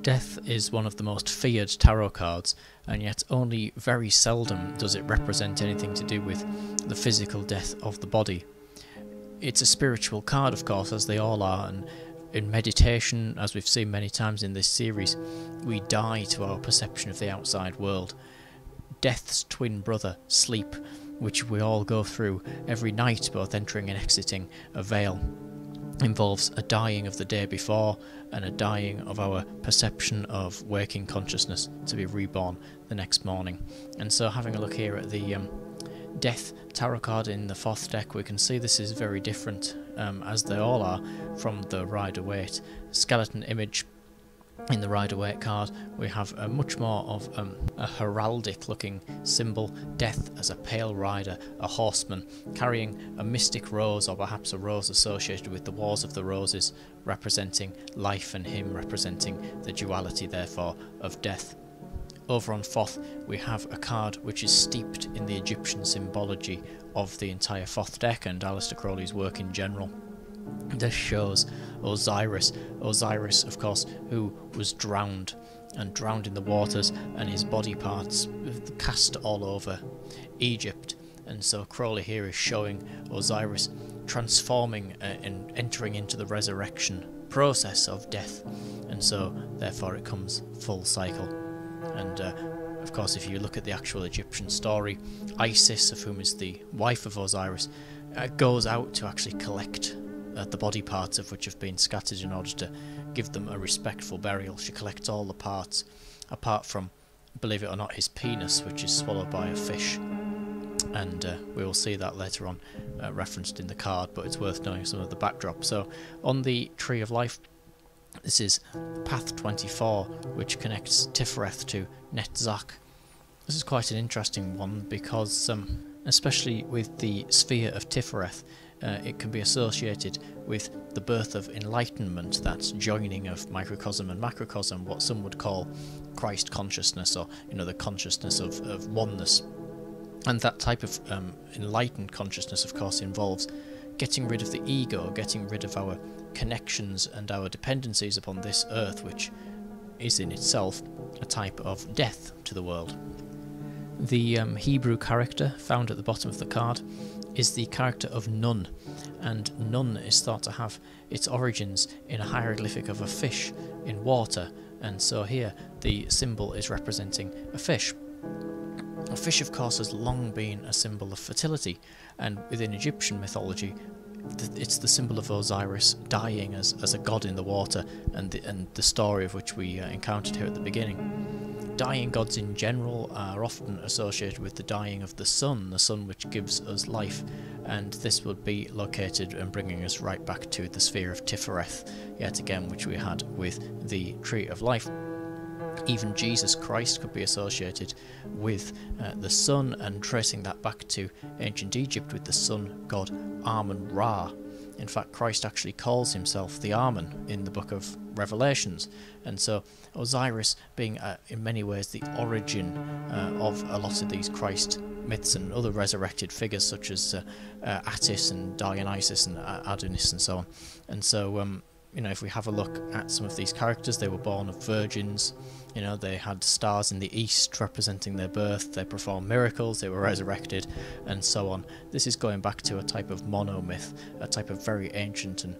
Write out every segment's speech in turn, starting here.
Death is one of the most feared tarot cards, and yet only very seldom does it represent anything to do with the physical death of the body. It's a spiritual card, of course, as they all are, and in meditation, as we've seen many times in this series, we die to our perception of the outside world. Death's twin brother, sleep, which we all go through every night, both entering and exiting a veil, involves a dying of the day before and a dying of our perception of waking consciousness to be reborn the next morning. And so having a look here at the Death tarot card in the Thoth deck, we can see this is very different, as they all are, from the Rider-Waite skeleton image. In the Rider-Waite card we have a much more of a heraldic looking symbol, death as a pale rider, a horseman, carrying a mystic rose, or perhaps a rose associated with the Wars of the Roses, representing life, and him representing the duality therefore of death. Over on Thoth we have a card which is steeped in the Egyptian symbology of the entire Thoth deck and Aleister Crowley's work in general. This shows Osiris, of course, who was drowned in the waters, and his body parts cast all over Egypt. And so Crowley here is showing Osiris transforming and entering into the resurrection process of death, and so therefore it comes full cycle. And of course, if you look at the actual Egyptian story, Isis, of whom is the wife of Osiris, goes out to actually collect the body parts of which have been scattered in order to give them a respectful burial. She collects all the parts, apart from, believe it or not, his penis, which is swallowed by a fish. And we will see that later on referenced in the card, but it's worth knowing some of the backdrop. So on the Tree of Life, this is Path 24, which connects Tifereth to Netzach. This is quite an interesting one because, especially with the sphere of Tifereth, it can be associated with the birth of enlightenment, that joining of microcosm and macrocosm, what some would call Christ consciousness, or the consciousness of oneness. And that type of enlightened consciousness, of course, involves getting rid of the ego, getting rid of our connections and our dependencies upon this earth, which is in itself a type of death to the world. The Hebrew character found at the bottom of the card is the character of Nun, and Nun is thought to have its origins in a hieroglyphic of a fish in water, and so here the symbol is representing a fish. A fish, of course, has long been a symbol of fertility, and within Egyptian mythology it's the symbol of Osiris dying as a god in the water, and the story of which we encountered here at the beginning. Dying gods in general are often associated with the dying of the sun which gives us life, and this would be located and bringing us right back to the sphere of Tifereth, yet again, which we had with the Tree of Life. Even Jesus Christ could be associated with the sun, and tracing that back to ancient Egypt with the sun god Amun-Ra. In fact, Christ actually calls himself the Amun in the book of Revelations, and so Osiris being in many ways the origin of a lot of these Christ myths and other resurrected figures such as Attis and Dionysus and Adonis and so on. And so if we have a look at some of these characters, they were born of virgins, they had stars in the east representing their birth, they performed miracles, they were resurrected, and so on. This is going back to a type of monomyth, a type of very ancient and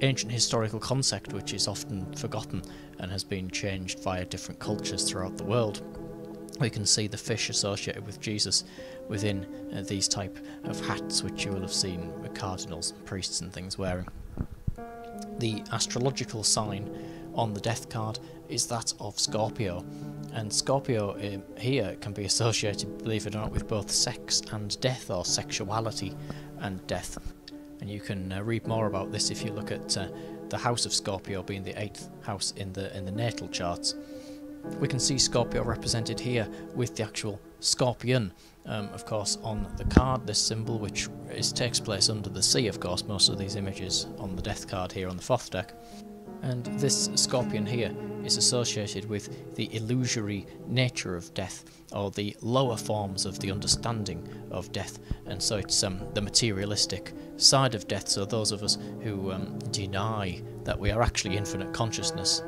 ancient historical concept which is often forgotten and has been changed via different cultures throughout the world. We can see the fish associated with Jesus within these type of hats which you will have seen cardinals, priests and things wearing. The astrological sign on the death card is that of Scorpio, and Scorpio here can be associated, believe it or not, with both sex and death, or sexuality and death. And you can read more about this if you look at the house of Scorpio being the 8th house in the natal charts. We can see Scorpio represented here with the actual scorpion, of course, on the card, this symbol which takes place under the sea, of course, most of these images on the death card here on the Thoth deck. And this scorpion here is associated with the illusory nature of death, or the lower forms of the understanding of death, and so it's the materialistic side of death. So those of us who deny that we are actually infinite consciousness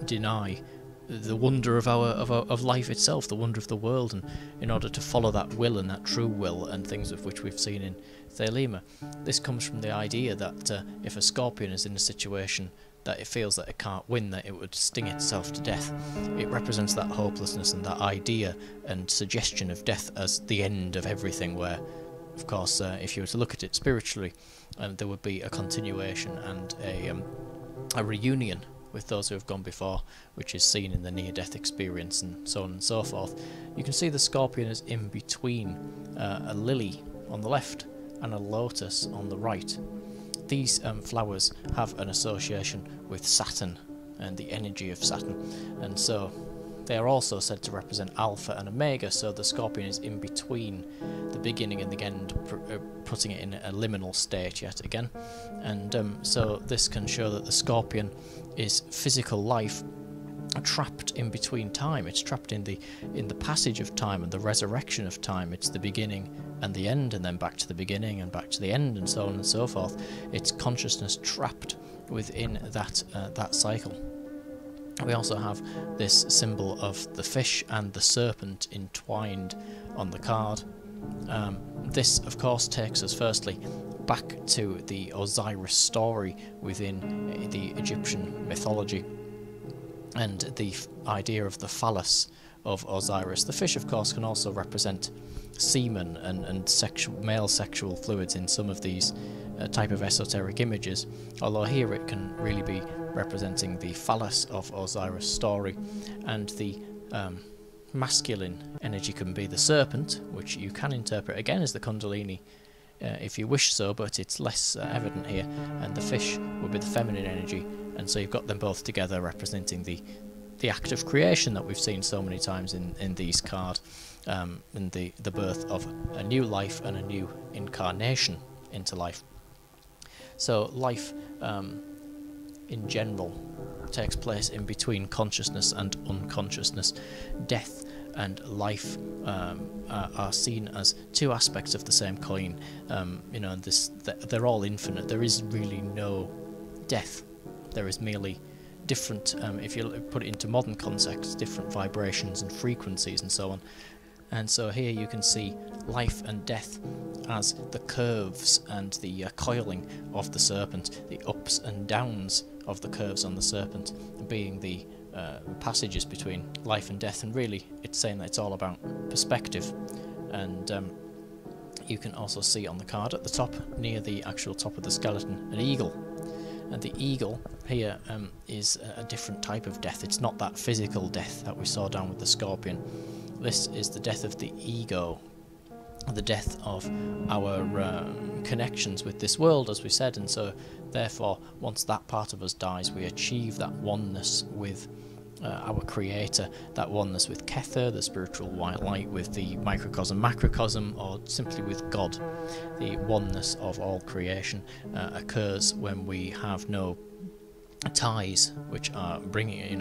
deny the wonder of life itself, the wonder of the world, and in order to follow that will and that true will and things of which we've seen in Thelema. This comes from the idea that if a scorpion is in a situation that it feels that it can't win, that it would sting itself to death. It represents that hopelessness and that idea and suggestion of death as the end of everything, where, of course, if you were to look at it spiritually, there would be a continuation and a reunion with those who have gone before, which is seen in the near-death experience and so on and so forth. You can see the scorpion is in between a lily on the left and a lotus on the right. These flowers have an association with Saturn and the energy of Saturn, and so they are also said to represent Alpha and Omega, so the scorpion is in between the beginning and the end, putting it in a liminal state yet again. And so this can show that the scorpion is physical life trapped in between time. It's trapped in the passage of time and the resurrection of time. It's the beginning and the end, and then back to the beginning and back to the end, and so on and so forth. It's consciousness trapped within that cycle. We also have this symbol of the fish and the serpent entwined on the card. This, of course, takes us firstly back to the Osiris story within the Egyptian mythology, and the idea of the phallus of Osiris. The fish, of course, can also represent semen and male sexual fluids in some of these type of esoteric images, although here it can really be representing the phallus of Osiris story, and the masculine energy can be the serpent, which you can interpret again as the Kundalini if you wish so, but it's less evident here, and the fish would be the feminine energy, and so you've got them both together representing the act of creation that we've seen so many times in these cards, and the birth of a new life and a new incarnation into life. So life in general takes place in between consciousness and unconsciousness. Death and life are seen as two aspects of the same coin. They're all infinite. There is really no death. There is merely different, if you put it into modern context, different vibrations and frequencies and so on. And so here you can see life and death as the curves and the coiling of the serpent, the ups and downs of the curves on the serpent being the passages between life and death. And really it's saying that it's all about perspective. And you can also see on the card at the top, near the actual top of the skeleton, an eagle. And the eagle here is a different type of death. It's not that physical death that we saw down with the scorpion. This is the death of the ego, the death of our connections with this world, as we said, and so therefore once that part of us dies, we achieve that oneness with our creator, that oneness with Kether, the spiritual white light, with the microcosm, macrocosm, or simply with God. The oneness of all creation occurs when we have no ties which are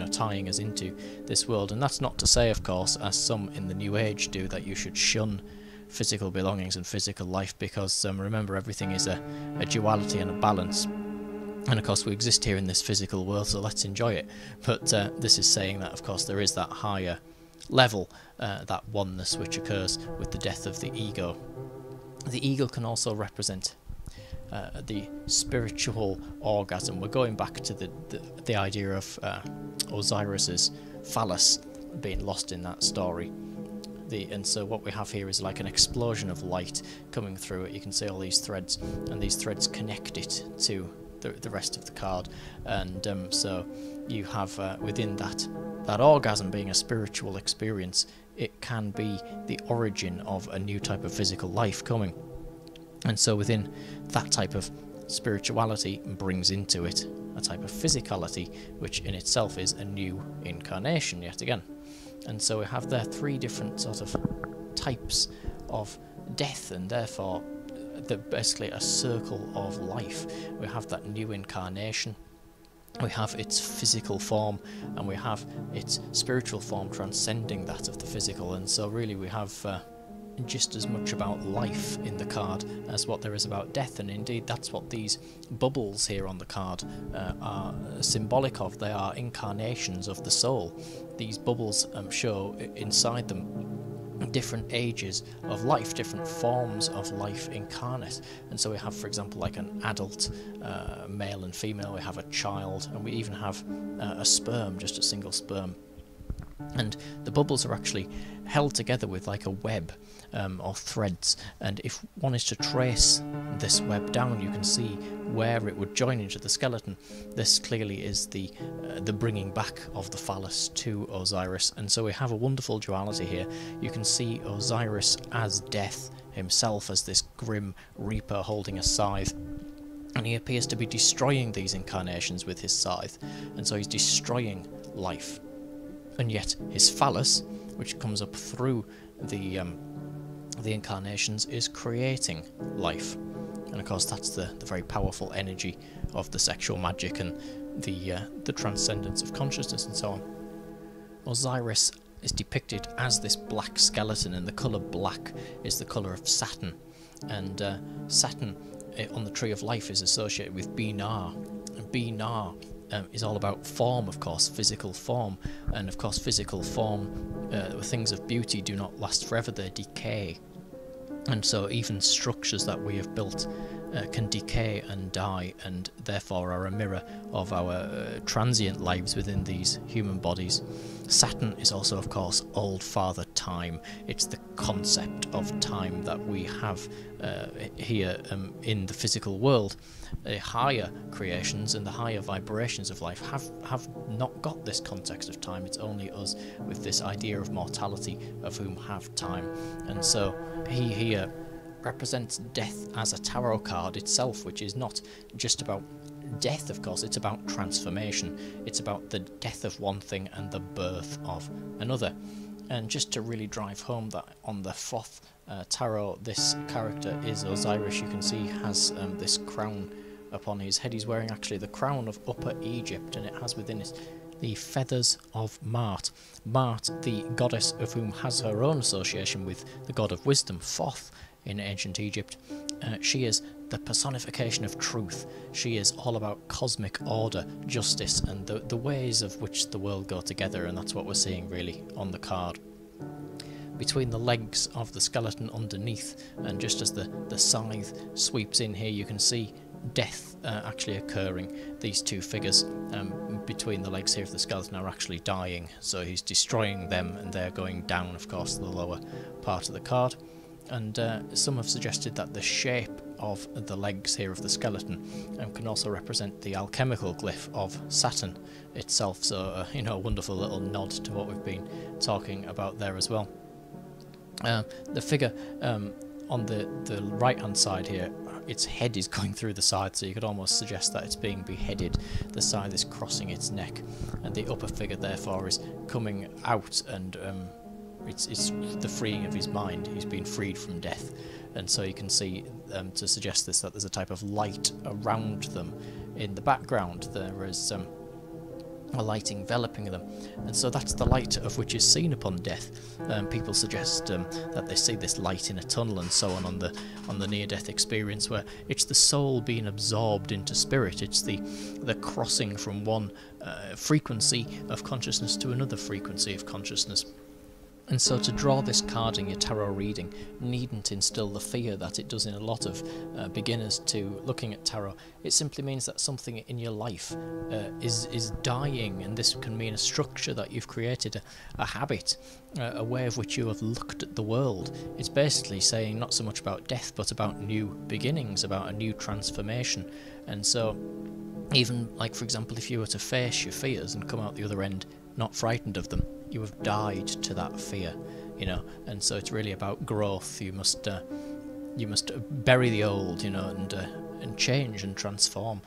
tying us into this world. And that's not to say, of course, as some in the New Age do, that you should shun physical belongings and physical life, because remember, everything is a duality and a balance, and of course we exist here in this physical world, so let's enjoy it. But this is saying that, of course, there is that higher level, that oneness which occurs with the death of the ego. The ego can also represent the spiritual orgasm. We're going back to the idea of Osiris's phallus being lost in that story. And so what we have here is like an explosion of light coming through it. You can see all these threads, and these threads connect it to the rest of the card. And so you have within that orgasm being a spiritual experience, it can be the origin of a new type of physical life coming. And so within that type of spirituality brings into it a type of physicality, which in itself is a new incarnation yet again. And so we have there three different sort of types of death, and therefore they're basically a circle of life. We have that new incarnation, we have its physical form, and we have its spiritual form transcending that of the physical. And so really we have just as much about life in the card as what there is about death, and indeed that's what these bubbles here on the card are symbolic of. They are incarnations of the soul. These bubbles show inside them different ages of life, different forms of life incarnate. And so we have, for example, like an adult male and female, we have a child, and we even have a sperm, just a single sperm. And the bubbles are actually held together with like a web or threads, and if one is to trace this web down, you can see where it would join into the skeleton. This clearly is the bringing back of the phallus to Osiris, and so we have a wonderful duality here. You can see Osiris as death himself, as this grim reaper holding a scythe, and he appears to be destroying these incarnations with his scythe, and so he's destroying life. And yet his phallus, which comes up through the incarnations, is creating life. And of course that's the very powerful energy of the sexual magic and the transcendence of consciousness and so on. Osiris is depicted as this black skeleton, and the colour black is the colour of Saturn. And Saturn on the Tree of Life is associated with Binar, and Binar is all about form, of course, physical form, and of course physical form, things of beauty do not last forever, they decay, and so even structures that we have built can decay and die, and therefore are a mirror of our transient lives within these human bodies. Saturn is also, of course, Old Father Time. It's the concept of time that we have here in the physical world. The higher creations and the higher vibrations of life have not got this context of time. It's only us with this idea of mortality, of whom have time. And so he here represents death as a tarot card itself, which is not just about death, of course, it's about transformation. It's about the death of one thing and the birth of another. And just to really drive home that on the Thoth tarot, this character is Osiris. You can see he has this crown upon his head. He's wearing actually the crown of Upper Egypt, and it has within it the feathers of Mart. Mart, the goddess of whom has her own association with the god of wisdom, Thoth, in ancient Egypt. She is the personification of truth. She is all about cosmic order, justice, and the ways of which the world go together, and that's what we're seeing really on the card. Between the legs of the skeleton underneath, and just as the scythe sweeps in here, you can see death actually occurring. These two figures between the legs here of the skeleton are actually dying, so he's destroying them, and they're going down, of course, the lower part of the card. And some have suggested that the shape of the legs here of the skeleton can also represent the alchemical glyph of Saturn itself, so a wonderful little nod to what we've been talking about there as well. The figure on the right hand side here, its head is going through the side, so you could almost suggest that it's being beheaded. The side is crossing its neck, and the upper figure therefore is coming out, and it's the freeing of his mind. He's been freed from death, and so you can see to suggest this, that there's a type of light around them in the background. There is a light enveloping them, and so that's the light of which is seen upon death. People suggest that they see this light in a tunnel and so on the near-death experience, where it's the soul being absorbed into spirit. It's the crossing from one frequency of consciousness to another frequency of consciousness. And so to draw this card in your tarot reading needn't instill the fear that it does in a lot of beginners to looking at tarot. It simply means that something in your life is dying, and this can mean a structure that you've created, a habit, a way of which you have looked at the world. It's basically saying not so much about death, but about new beginnings, about a new transformation. And so even, like, for example, if you were to face your fears and come out the other end not frightened of them, you have died to that fear, and so it's really about growth. You must bury the old, and change and transform.